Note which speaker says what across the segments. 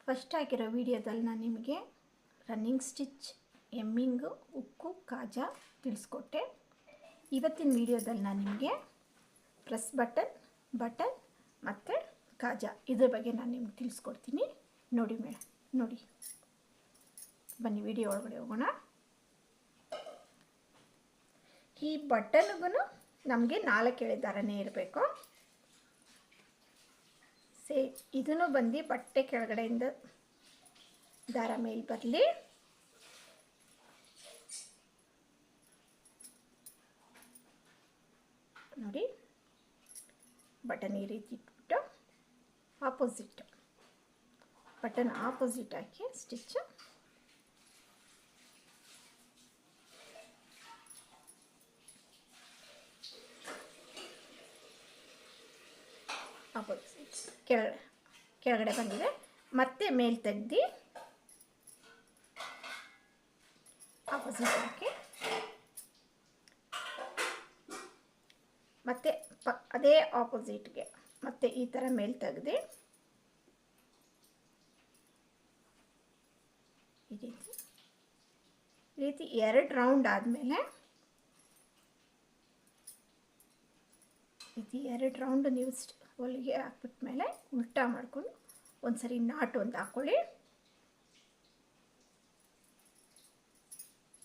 Speaker 1: First ಆಗಿರೋ ವಿಡಿಯೋದಲ್ಲಿ ನಾನು ನಿಮಗೆ ರನ್ನಿಂಗ್ ಸ್ಟಿಚ್, ಎಮ್ಮಿಂಗು, ಉಕ್ಕು, ಕಾಜಾ ತಿಳಿಸ್ಕೊಟ್ಟೆ. ಇವತ್ತಿನ ವಿಡಿಯೋದಲ್ಲಿ ನಾನು ನಿಮಗೆ ಪ್ರೆಸ್ ಬಟನ್ ಮತ್ತು ಕಾಜಾ ಇದ್ರ ಬಗ್ಗೆ ನಾನು ನಿಮ್ಗೆ ತಿಳಿಸ್ಕೊಡ್ತೀನಿ. ನೋಡಿ ಬನ್ನಿ ವಿಡಿಯೋ ಒಳಗಡೆ ಹೋಗೋಣ. ಈ ಬಟನ್ಗೂ ನಮಗೆ 4 ಎಳೆ ದಾರನೇ ಇರಬೇಕು. ಇದನ್ನು ಬಂದು ಬಟ್ಟೆ ಕೆಳಗಡೆಯಿಂದ ದಾರ ಮೇಲೆ ಬರಲಿ. ನೋಡಿ, ಬಟನ್ ಈ ರೀತಿ ಇಟ್ಬಿಟ್ಟು ಬಟನ್ ಆಪೋಸಿಟ್ ಹಾಕಿ ಸ್ಟಿಚ್ ಆಪೋಸಿಟ್ ಕೆಳಗಡೆ ಬಂದಿದೆ. ಮತ್ತೆ ಮೇಲೆ ತೆಗ್ದು ಆಪೋಸಿಟ್ ಹಾಕಿ ಮತ್ತೆ ಅದೇ ಆಪೋಸಿಟ್ಗೆ ಮತ್ತೆ ಈ ಥರ ಮೇಲೆ ತೆಗ್ದು ಈ ರೀತಿ 2 ರೌಂಡ್ ಆದಮೇಲೆ ಈ 2 ರೌಂಡ್ ನೀವು ಹೊಲಿಗೆ ಹಾಕ್ಬಿಟ್ಮೇಲೆ ಉಲ್ಟಾ ಮಾಡಿಕೊಂಡು ಒಂದ್ಸರಿ ನಾಟ್ ಒಂದು ಹಾಕ್ಕೊಳ್ಳಿ.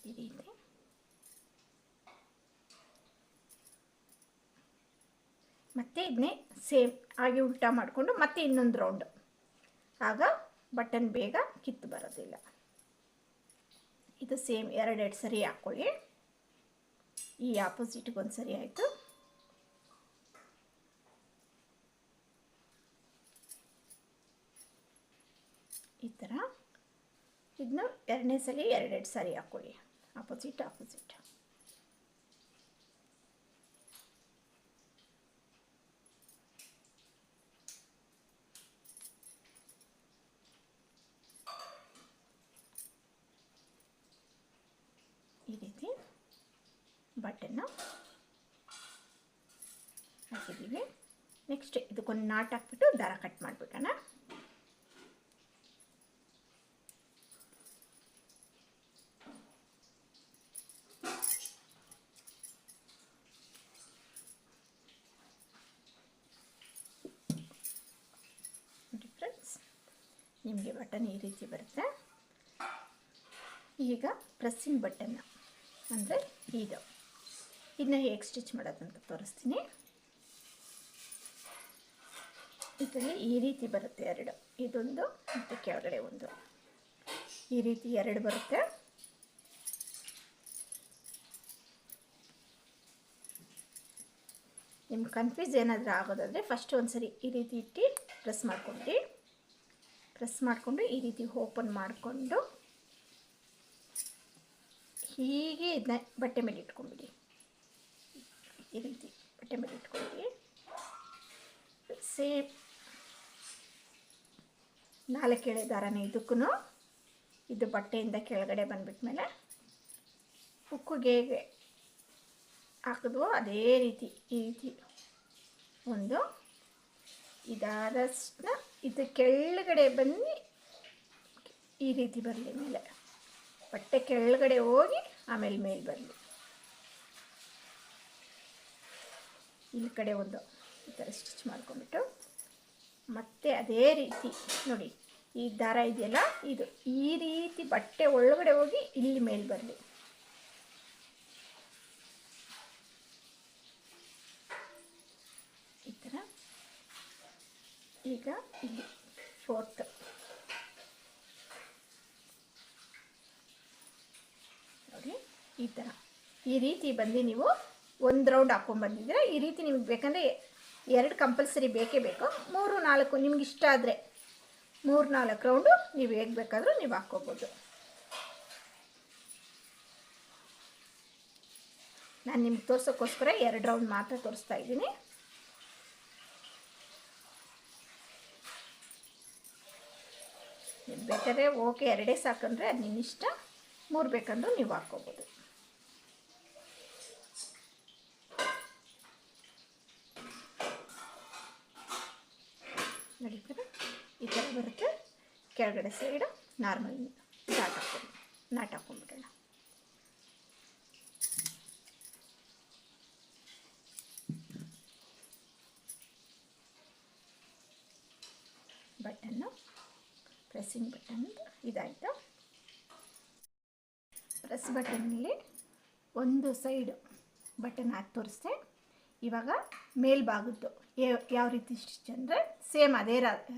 Speaker 1: ಈ ರೀತಿ ಮತ್ತೆ ಇದನ್ನೇ ಸೇಮ್ ಹಾಗೆ ಉಲ್ಟಾ ಮಾಡಿಕೊಂಡು ಮತ್ತೆ ಇನ್ನೊಂದು ರೌಂಡ್, ಆಗ ಬಟನ್ ಬೇಗ ಕಿತ್ತು ಬರೋದಿಲ್ಲ. ಇದು ಸೇಮ್ 2 ಸರಿ ಹಾಕ್ಕೊಳ್ಳಿ. ಈ ಆಪೋಸಿಟ್ಗೆ ಒಂದು ಸರಿ ಆಯಿತು. ಈ ಥರ ಇದನ್ನು 2ನೇ ಸಲ 2 ಸರಿ ಹಾಕ್ಕೊಳ್ಳಿ. ಆಪೋಸಿಟ್ ಈ ರೀತಿ ಬಟನ್ನು ಹಾಕಿದ್ದೀವಿ. ನೆಕ್ಸ್ಟ್ ಇದಕ್ಕೊಂದು ನಾಟ್ ಹಾಕ್ಬಿಟ್ಟು ದಾರ ಕಟ್ ಮಾಡಿಬಿಡೋಣ. ನಿಮಗೆ ಬಟನ್ ಈ ರೀತಿ ಬರುತ್ತೆ. ಈಗ ಪ್ರೆಸ್ಸಿಂಗ್ ಬಟನ್ ಅಂದರೆ ಇದನ್ನ ಹೇಗೆ ಸ್ಟಿಚ್ ಮಾಡೋದಂತ ತೋರಿಸ್ತೀನಿ. ಇದರಲ್ಲಿ ಈ ರೀತಿ ಬರುತ್ತೆ 2, ಇದೊಂದು ಮತ್ತು ಕೆಳಗಡೆ ಒಂದು, ಈ ರೀತಿ 2 ಬರುತ್ತೆ. ನಿಮ್ಗೆ ಕನ್ಫ್ಯೂಸ್ ಏನಾದರೂ ಆಗೋದಾದರೆ ಫಸ್ಟ್ ಒಂದ್ಸರಿ ಈ ರೀತಿ ಇಟ್ಟು ಪ್ರೆಸ್ ಮಾಡಿಕೊಂಡು ಈ ರೀತಿ ಓಪನ್ ಮಾಡಿಕೊಂಡು ಹೀಗೆ ಇದನ್ನ ಬಟ್ಟೆ ಮೇಲೆ ಇಟ್ಕೊಂಡ್ಬಿಡಿ. ಈ ರೀತಿ ಬಟ್ಟೆ ಮೇಲೆ ಇಟ್ಕೊಂಡ್ಬಿಡಿ. ಸೇಮ್ 4 ಎಳೆ ದಾರನೇ ಇದಕ್ಕೂ. ಇದು ಬಟ್ಟೆಯಿಂದ ಕೆಳಗಡೆ ಬಂದ್ಬಿಟ್ಮೇಲೆ ಉಕ್ಕುಗೆ ಹೇಗೆ ಹಾಕಿದ್ವೋ ಅದೇ ರೀತಿ ಈ ರೀತಿ ಒಂದು ಇದಾದಷ್ಟನ್ನ ಇದು ಕೆಳಗಡೆ ಬಂದು ಈ ರೀತಿ ಬರಲಿ, ಮೇಲೆ ಬಟ್ಟೆ ಕೆಳಗಡೆ ಹೋಗಿ ಆಮೇಲೆ ಮೇಲೆ ಬರಲಿ. ಇಲ್ಲಿ ಕಡೆ ಒಂದು ಈ ಥರ ಸ್ಟಿಚ್ ಮಾಡ್ಕೊಂಡ್ಬಿಟ್ಟು ಮತ್ತೆ ಅದೇ ರೀತಿ ನೋಡಿ, ಈ ದಾರ ಇದೆಯಲ್ಲ ಇದು ಈ ರೀತಿ ಬಟ್ಟೆ ಒಳಗಡೆ ಹೋಗಿ ಇಲ್ಲಿ ಮೇಲೆ ಬರಲಿ. ಈ ಥರ ಈಗ ಇಲ್ಲಿ 4th ನೋಡಿ, ಈ ರೀತಿ ಬಂದು ನೀವು 1 ರೌಂಡ್ ಹಾಕ್ಕೊಂಡ್ಬಂದಿದ್ರೆ ಈ ರೀತಿ ನಿಮ್ಗೆ ಬೇಕಂದರೆ 2 ಕಂಪಲ್ಸರಿ ಬೇಕೇ ಬೇಕು. 3, 4 ನಿಮ್ಗೆ ಇಷ್ಟ ಆದರೆ 3, 4 ರೌಂಡು ನೀವು ಹೇಗೆ ಬೇಕಾದರೂ ನೀವು ಹಾಕ್ಕೋಬೋದು. ನಾನು ನಿಮ್ಗೆ ತೋರ್ಸೋಕ್ಕೋಸ್ಕರ 2 ರೌಂಡ್ ಮಾತ್ರ ತೋರಿಸ್ತಾ ಇದ್ದೀನಿ. ಬೇಕಾದರೆ ಓಕೆ 2 ಸಾಕಂದರೆ ಅದು ನಿಮ್ಮ ಇಷ್ಟ, 3 ಬೇಕಂದ್ರೂ ನೀವು ಹಾಕ್ಕೋಬೋದು. ನೋಡಿ ಈ ಥರ ಬರುತ್ತೆ. ಕೆಳಗಡೆ ಸೈಡು ನಾರ್ಮಲ್ ನಾಟ್ ಹಾಕ್ಕೊಂಡ್ಬಿಡೋಣ. ಬಟನ್ನು ಪ್ರೆಸ್ಸಿಂಗ್ ಬಟನ್ ಇದಾಯಿತು. ಪ್ರೆಸ್ ಬಟನ್ನಲ್ಲಿ ಒಂದು ಸೈಡು ಬಟನ್ ಹಾಕಿ ತೋರಿಸ್ದೆ. ಇವಾಗ ಮೇಲ್ಭಾಗದ್ದು ಯಾವ ರೀತಿ ಸ್ಟಿಚ್ ಅಂದರೆ ಸೇಮ್ ಅದೇ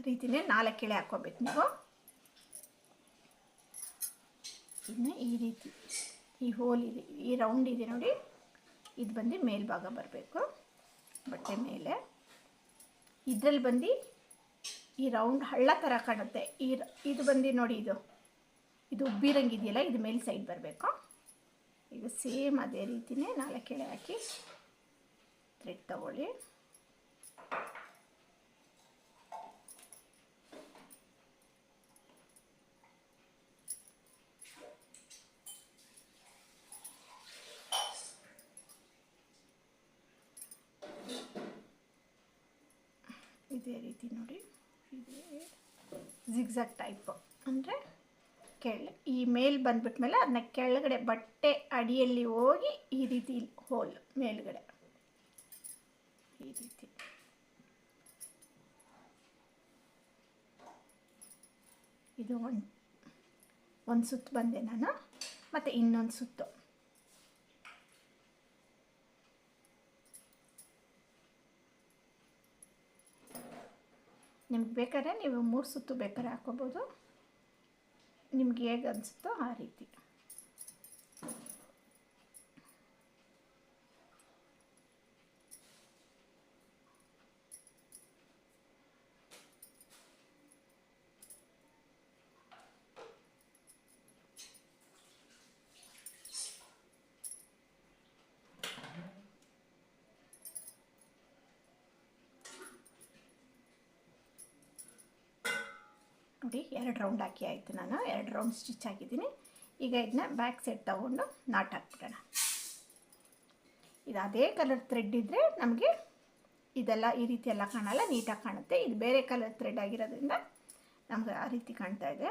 Speaker 1: ರೀತಿಯೇ 4 ಎಳೆ ಹಾಕ್ಕೋಬೇಕು ನೀವು. ಇನ್ನು ಈ ರೀತಿ ಈ ಹೋಲ್ ಇದೆ, ಈ ರೌಂಡ್ ಇದೆ ನೋಡಿ, ಇದು ಬಂದು ಮೇಲ್ಭಾಗ ಬರಬೇಕು ಬಟ್ಟೆ ಮೇಲೆ. ಇದರಲ್ಲಿ ಬಂದು ಈ ರೌಂಡ್ ಹಳ್ಳ ಥರ ಕಾಣುತ್ತೆ, ಇದು ಬಂದು ನೋಡಿ, ಇದು ಉಬ್ಬಿರಂಗಿದೆಯಲ್ಲ, ಇದು ಮೇಲೆ ಸೈಡ್ ಬರಬೇಕು. ಈಗ ಸೇಮ್ ಅದೇ ರೀತಿಯೇ 4 ಎಳೆ ಹಾಕಿ ಥ್ರೆಡ್ ತಗೊಳ್ಳಿ. ಇದೇ ರೀತಿ ನೋಡಿ, ಇದೇ ಜಿಗ್ಜಾಗ್ ಟೈಪ್ ಅಂದರೆ ಈ ಮೇಲ್ ಬಂದ್ಬಿಟ್ಮೇಲೆ ಅದನ್ನ ಕೆಳಗಡೆ ಬಟ್ಟೆ ಅಡಿಯಲ್ಲಿ ಹೋಗಿ ಈ ರೀತಿ ಹೋಲ್ ಮೇಲ್ಗಡೆ ಈ ರೀತಿ. ಇದು ಒಂದು ಸುತ್ತು ಬಂದೆ ನಾನು, ಮತ್ತು ಇನ್ನೊಂದು ಸುತ್ತು. ನಿಮ್ಗೆ ಬೇಕಾದ್ರೆ ನೀವು 3 ಸುತ್ತು ಬೇಕಾದ್ರೆ ಹಾಕೋಬೋದು, ನಿಮ್ಗೆ ಹೇಗೆ ಅನಿಸುತ್ತೋ ಆ ರೀತಿ. ನೋಡಿ 2 ರೌಂಡ್ ಹಾಕಿ ಆಯಿತು. ನಾನು 2 ರೌಂಡ್ ಸ್ಟಿಚ್ ಹಾಕಿದ್ದೀನಿ. ಈಗ ಇದನ್ನ ಬ್ಯಾಕ್ ಸೈಡ್ ತಗೊಂಡು ನಾಟ್ ಹಾಕ್ಬಿಡೋಣ. ಇದು ಅದೇ ಕಲರ್ ಥ್ರೆಡ್ ಇದ್ದರೆ ನಮಗೆ ಇದೆಲ್ಲ ಈ ರೀತಿ ಎಲ್ಲ ಕಾಣಲ್ಲ, ನೀಟಾಗಿ ಕಾಣುತ್ತೆ. ಇದು ಬೇರೆ ಕಲರ್ ಥ್ರೆಡ್ ಆಗಿರೋದ್ರಿಂದ ನಮ್ಗೆ ಆ ರೀತಿ ಕಾಣ್ತಾ ಇದೆ.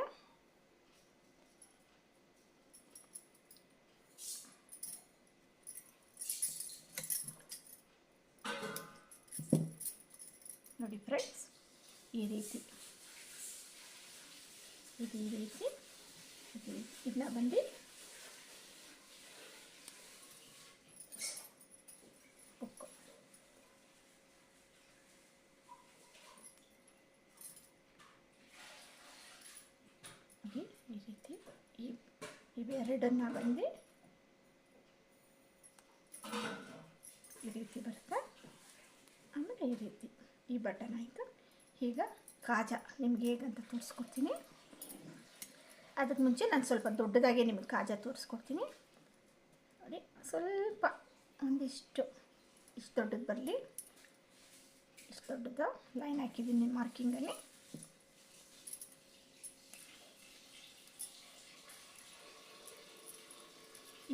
Speaker 1: ನೋಡಿ ಫ್ರೆಂಡ್ಸ್, ಈ ರೀತಿ ಇದು ಈ ರೀತಿ ಇದನ್ನ ಬಂದು ಉಕ್ಕು ಈ ರೀತಿ ಇವೆರಡನ್ನ ಬಂದು ಈ ರೀತಿ ಬರುತ್ತೆ. ಆಮೇಲೆ ಈ ರೀತಿ ಈ ಬಟನ್ ಆಯಿತು. ಈಗ ಕಾಜಾ ನಿಮ್ಗೆ ಹೇಗಂತ ತೋರಿಸ್ಕೊಡ್ತೀನಿ. ಅದಕ್ಕೆ ಮುಂಚೆ ನಾನು ಸ್ವಲ್ಪ ದೊಡ್ಡದಾಗೆ ನಿಮಗೆ ಕಾಜಾ ತೋರಿಸ್ಕೊಡ್ತೀನಿ. ನೋಡಿ, ಸ್ವಲ್ಪ ಒಂದಿಷ್ಟು ಇಷ್ಟು ದೊಡ್ಡದು ಬರಲಿ, ಇಷ್ಟು ದೊಡ್ಡದು ಲೈನ್ ಹಾಕಿದ್ದೀನಿ ಮಾರ್ಕಿಂಗಲ್ಲಿ.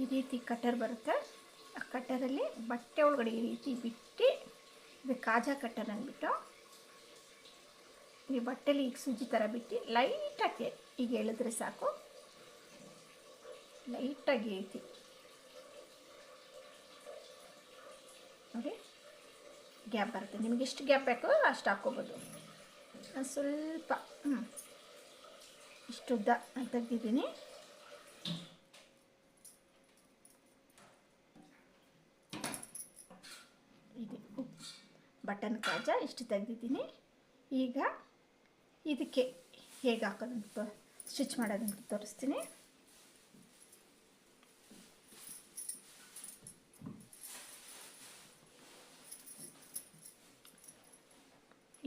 Speaker 1: ಈ ರೀತಿ ಕಟರ್ ಬರುತ್ತೆ. ಆ ಕಟರಲ್ಲಿ ಬಟ್ಟೆ ಒಳಗಡೆ ಈ ರೀತಿ ಬಿಟ್ಟು, ಇದು ಕಾಜಾ ಕಟರ್ ಅಂದ್ಬಿಟ್ಟು ಈ ಬಟ್ಟೆಲಿ ಈಗ ಸೂಜಿ ಥರ ಬಿಟ್ಟು ಲೈಟಾಗಿ ಈಗ ಎಳೆದ್ರೆ ಸಾಕು, ಲೈಟಾಗಿ ಐತಿ ನೋಡಿ, ಗ್ಯಾಪ್ ಬರುತ್ತೆ. ನಿಮ್ಗೆ ಎಷ್ಟು ಗ್ಯಾಪ್ ಬೇಕೋ ಅಷ್ಟು ಹಾಕ್ಕೋಬೋದು. ನಾನು ಸ್ವಲ್ಪ ಇಷ್ಟುದ್ದ ತೆಗ್ದಿದ್ದೀನಿ. ಇದು ಬಟನ್ ಕಾಜಾ ಇಷ್ಟು ತೆಗ್ದಿದ್ದೀನಿ. ಈಗ ಇದಕ್ಕೆ ಹೇಗೆ ಹಾಕೋದಂತ ಸ್ಟಿಚ್ ಮಾಡೋದಂತ ತೋರಿಸ್ತೀನಿ.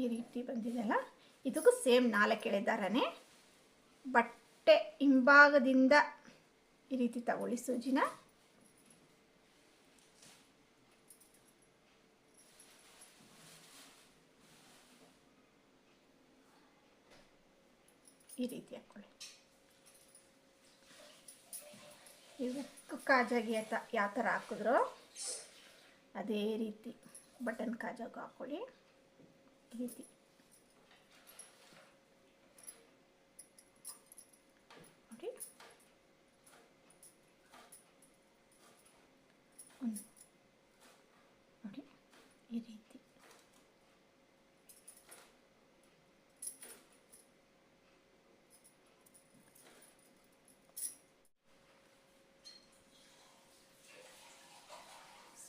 Speaker 1: ಈ ರೀತಿ ಬಂದಿದೆಯಲ್ಲ, ಇದಕ್ಕೂ ಸೇಮ್ 4 ಎಳೆ ದಾರನೇ. ಬಟ್ಟೆ ಹಿಂಭಾಗದಿಂದ ಈ ರೀತಿ ತಗೊಳ್ಳಿ ಸೂಜಿನ. ಈ ರೀತಿ ಹಾಕ್ಕೊಳ್ಳಿ. ಇವತ್ತು ಕಾಜಾಗೆ ಯಾವ ಥರ ಹಾಕಿದ್ರೋ ಅದೇ ರೀತಿ ಬಟನ್ ಕಾಜಾಗೂ ಹಾಕ್ಕೊಳ್ಳಿ. ಈ ರೀತಿ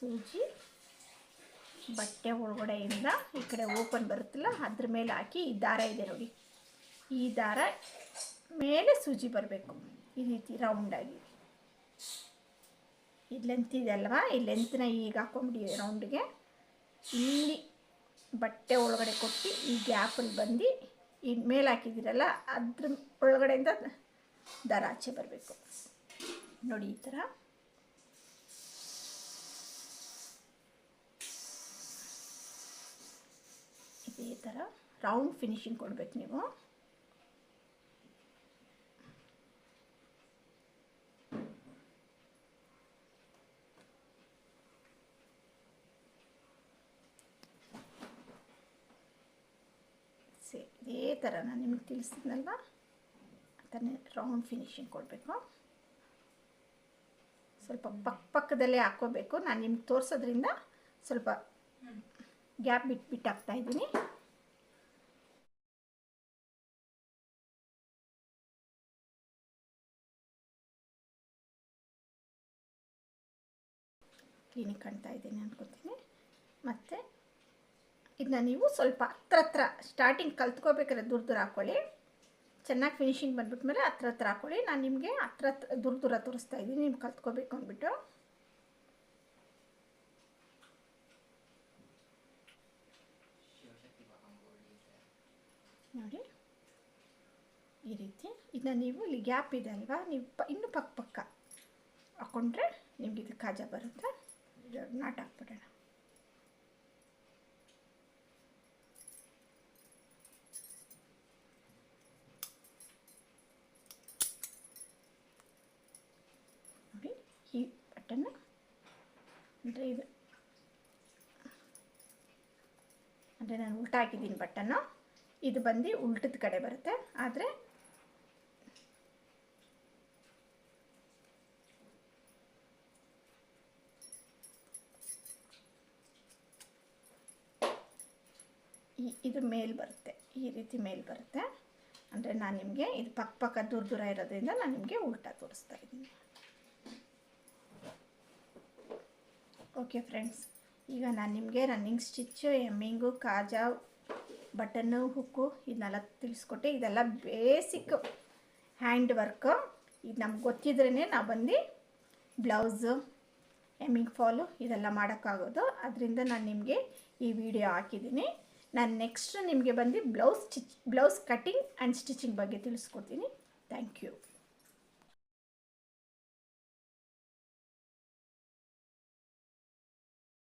Speaker 1: ಸೂಜಿ ಬಟ್ಟೆ ಒಳಗಡೆಯಿಂದ ಈ ಕಡೆ ಓಪನ್ ಬರುತ್ತಲ್ಲ ಅದ್ರ ಮೇಲೆ ಹಾಕಿ ಈ ದಾರ ಇದೆ ನೋಡಿ, ಈ ದಾರ ಮೇಲೆ ಸೂಜಿ ಬರಬೇಕು ಈ ರೀತಿ ರೌಂಡಾಗಿ. ಈ ಲೆಂತ್ ಇದೆ ಅಲ್ವಾ, ಈ ಲೆಂತ್ನ ಈಗ ಹಾಕೊಂಬಿಡಿ ರೌಂಡಿಗೆ. ಇಲ್ಲಿ ಬಟ್ಟೆ ಒಳಗಡೆ ಕೊಟ್ಟು ಈ ಗ್ಯಾಪಲ್ಲಿ ಬಂದು ಈ ಮೇಲೆ ಹಾಕಿದ್ದೀರಲ್ಲ ಅದ್ರ ಒಳಗಡೆಯಿಂದ ದಾರ ಆಚೆ ಬರಬೇಕು ನೋಡಿ. ಈ ಥರ ಇದೇ ಥರ ರೌಂಡ್ ಫಿನಿಶಿಂಗ್ ಕೊಡಬೇಕು ನೀವು. ಇದೇ ಥರ ನಾನು ನಿಮಗೆ ತಿಳಿಸಿದ್ನಲ್ವ ಅದನ್ನೇ ರೌಂಡ್ ಫಿನಿಶಿಂಗ್ ಕೊಡಬೇಕು. ಸ್ವಲ್ಪ ಪಕ್ಕದಲ್ಲೇ ಹಾಕ್ಕೋಬೇಕು. ನಾನು ನಿಮ್ಗೆ ತೋರಿಸೋದ್ರಿಂದ ಸ್ವಲ್ಪ ಗ್ಯಾಪ್ ಬಿಟ್ಟು ಹಾಕ್ತಾಯಿದ್ದೀನಿ. ಕ್ಲೀನಿಗೆ ಕಾಣ್ತಾ ಇದ್ದೀನಿ ಅನ್ಕೋತೀನಿ. ಮತ್ತು ಇದನ್ನ ನೀವು ಸ್ವಲ್ಪ ಹತ್ರ ಸ್ಟಾರ್ಟಿಂಗ್ ಕಲ್ತ್ಕೋಬೇಕಾದ್ರೆ ದೂರ ಹಾಕ್ಕೊಳ್ಳಿ. ಚೆನ್ನಾಗಿ ಫಿನಿಶಿಂಗ್ ಬಂದ್ಬಿಟ್ಮೇಲೆ ಹತ್ರ ಹಾಕ್ಕೊಳ್ಳಿ. ನಾನು ನಿಮಗೆ ಹತ್ರ ದೂರ ತೋರಿಸ್ತಾ ಇದ್ದೀನಿ ನೀವು ಕಲ್ತ್ಕೋಬೇಕು ಅಂದ್ಬಿಟ್ಟು. ನೋಡಿ ಈ ರೀತಿ ಇದನ್ನ ನೀವು ಇಲ್ಲಿ ಗ್ಯಾಪ್ ಇದೆ ಅಲ್ವಾ, ನೀವು ಇನ್ನೂ ಪಕ್ಕ ಹಾಕ್ಕೊಂಡ್ರೆ ನಿಮ್ಗೆ ಇದು ಕಾಜ ಬರುತ್ತೆ. ನಾಟ್ ಹಾಕ್ಬಿಡೋಣ. ನೋಡಿ ಈ ಬಟನ್ ಅಂದರೆ ಇದು ಅಂದರೆ ನಾನು ಉಲ್ಟಾ ಹಾಕಿದ್ದೀನಿ ಬಟನ್ನು. ಇದು ಬಂದು ಉಲ್ಟದ ಕಡೆ ಬರುತ್ತೆ. ಆದರೆ ಇದು ಮೇಲ್ ಬರುತ್ತೆ, ಈ ರೀತಿ ಮೇಲ್ ಬರುತ್ತೆ. ಅಂದರೆ ನಾನು ನಿಮಗೆ ಇದು ಪಕ್ಕ ದೂರ ಇರೋದ್ರಿಂದ ನಾನು ನಿಮಗೆ ಉಲ್ಟಾ ತೋರಿಸ್ತಾ ಇದ್ದೀನಿ. ಓಕೆ ಫ್ರೆಂಡ್ಸ್, ಈಗ ನಾನು ನಿಮಗೆ running stitch, hemming, Khaja, button, hook ಇದನ್ನೆಲ್ಲ ತಿಳಿಸ್ಕೊಟ್ಟೆ. ಇದೆಲ್ಲ ಬೇಸಿಕ್ ಹ್ಯಾಂಡ್ ವರ್ಕು. ಇದು ನಮ್ಗೆ ಗೊತ್ತಿದ್ರೇ ನಾವು ಬಂದು ಬ್ಲೌಸು, ಎಮ್ಮಿಂಗ್ ಫಾಲು ಇದೆಲ್ಲ ಮಾಡೋಕ್ಕಾಗೋದು. ಅದರಿಂದ ನಾನು ನಿಮಗೆ ಈ ವಿಡಿಯೋ ಹಾಕಿದ್ದೀನಿ. ನಾನು ನೆಕ್ಸ್ಟ್ ನಿಮಗೆ ಬಂದು ಬ್ಲೌಸ್ ಕಟಿಂಗ್ ಆ್ಯಂಡ್ ಸ್ಟಿಚಿಂಗ್ ಬಗ್ಗೆ ತಿಳಿಸ್ಕೊಡ್ತೀನಿ. Thank you.